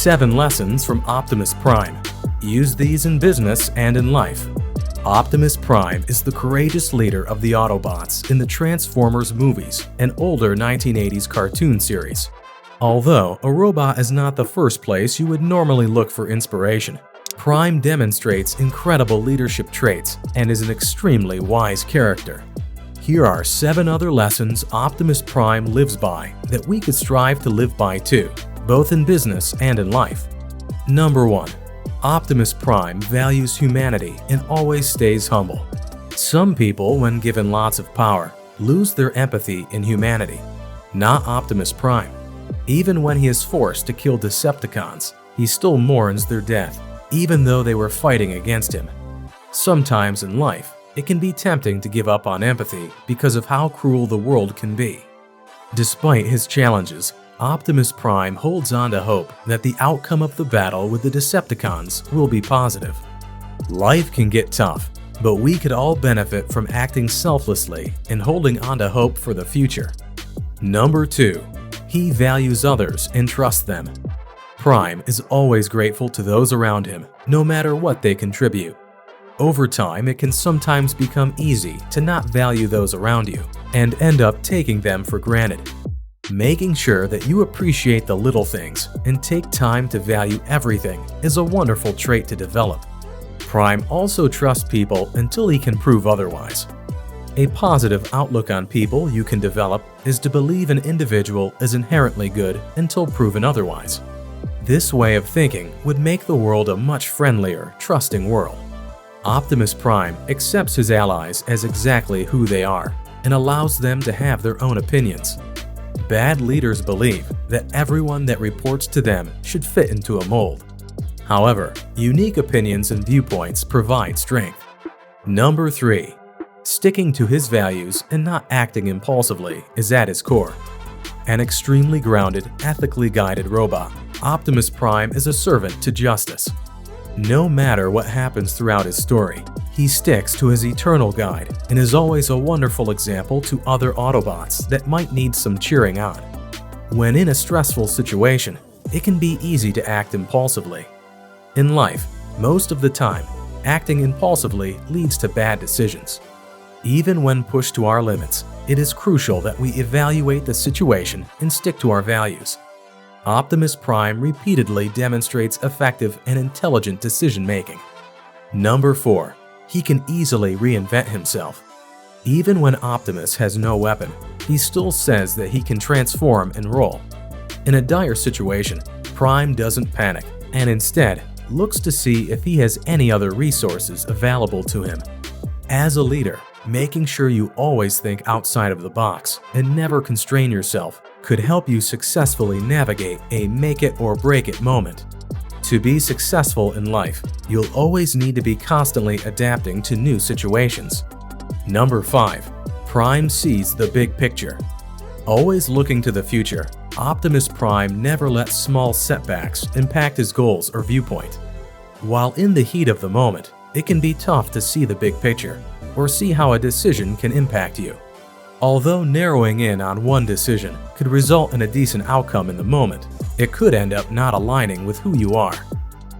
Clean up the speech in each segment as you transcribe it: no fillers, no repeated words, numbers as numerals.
7 Lessons from Optimus Prime. Use these in business and in life. Optimus Prime is the courageous leader of the Autobots in the Transformers movies and older 1980s cartoon series. Although a robot is not the first place you would normally look for inspiration, Prime demonstrates incredible leadership traits and is an extremely wise character. Here are 7 other lessons Optimus Prime lives by that we could strive to live by too, both in business and in life. Number 1. Optimus Prime values humanity and always stays humble. Some people, when given lots of power, lose their empathy and humanity. Not Optimus Prime. Even when he is forced to kill Decepticons, he still mourns their death, even though they were fighting against him. Sometimes in life, it can be tempting to give up on empathy because of how cruel the world can be. Despite his challenges, Optimus Prime holds on to hope that the outcome of the battle with the Decepticons will be positive. Life can get tough, but we could all benefit from acting selflessly and holding on to hope for the future. Number 2. He values others and trusts them. Prime is always grateful to those around him, no matter what they contribute. Over time, it can sometimes become easy to not value those around you and end up taking them for granted. Making sure that you appreciate the little things and take time to value everything is a wonderful trait to develop. Prime also trusts people until he can prove otherwise. A positive outlook on people you can develop is to believe an individual is inherently good until proven otherwise. This way of thinking would make the world a much friendlier, trusting world. Optimus Prime accepts his allies as exactly who they are and allows them to have their own opinions. Bad leaders believe that everyone that reports to them should fit into a mold. However, unique opinions and viewpoints provide strength. Number 3. Sticking to his values and not acting impulsively is at his core. An extremely grounded, ethically guided robot, Optimus Prime is a servant to justice. No matter what happens throughout his story, he sticks to his eternal guide and is always a wonderful example to other Autobots that might need some cheering on. When in a stressful situation, it can be easy to act impulsively. In life, most of the time, acting impulsively leads to bad decisions. Even when pushed to our limits, it is crucial that we evaluate the situation and stick to our values. Optimus Prime repeatedly demonstrates effective and intelligent decision-making. Number 4. He can easily reinvent himself. Even when Optimus has no weapon, he still says that he can transform and roll. In a dire situation, Prime doesn't panic and instead looks to see if he has any other resources available to him. As a leader, making sure you always think outside of the box and never constrain yourself could help you successfully navigate a make-it-or-break-it moment. To be successful in life, you'll always need to be constantly adapting to new situations. Number 5. Prime sees the big picture. Always looking to the future, Optimus Prime never lets small setbacks impact his goals or viewpoint. While in the heat of the moment, it can be tough to see the big picture or see how a decision can impact you. Although narrowing in on one decision could result in a decent outcome in the moment, it could end up not aligning with who you are.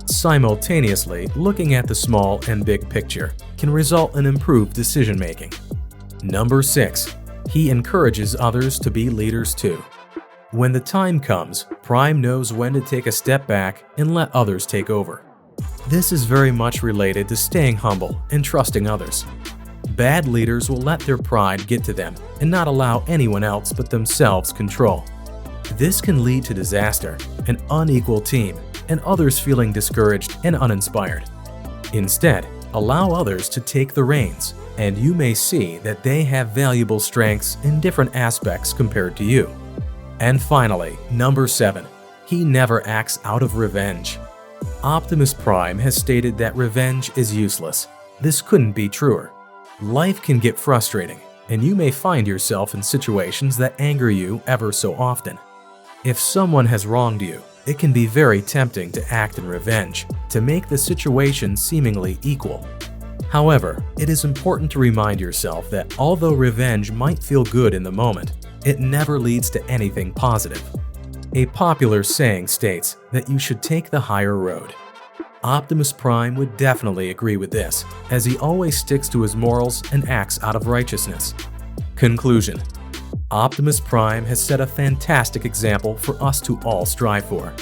Simultaneously, looking at the small and big picture can result in improved decision-making. Number 6. He encourages others to be leaders too. When the time comes, Prime knows when to take a step back and let others take over. This is very much related to staying humble and trusting others. Bad leaders will let their pride get to them and not allow anyone else but themselves control. This can lead to disaster, an unequal team, and others feeling discouraged and uninspired. Instead, allow others to take the reins, and you may see that they have valuable strengths in different aspects compared to you. And finally, number 7. He never acts out of revenge. Optimus Prime has stated that revenge is useless. This couldn't be truer. Life can get frustrating, and you may find yourself in situations that anger you ever so often. If someone has wronged you, it can be very tempting to act in revenge, to make the situation seemingly equal. However, it is important to remind yourself that although revenge might feel good in the moment, it never leads to anything positive. A popular saying states that you should take the higher road. Optimus Prime would definitely agree with this, as he always sticks to his morals and acts out of righteousness. Conclusion: Optimus Prime has set a fantastic example for us to all strive for.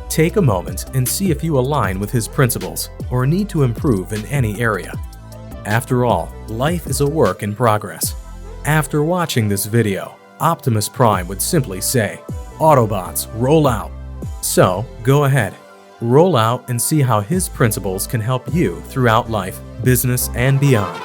Take a moment and see if you align with his principles or need to improve in any area. After all, life is a work in progress. After watching this video, Optimus Prime would simply say, "Autobots, roll out." So, go ahead, roll out and see how his principles can help you throughout life, business, and beyond.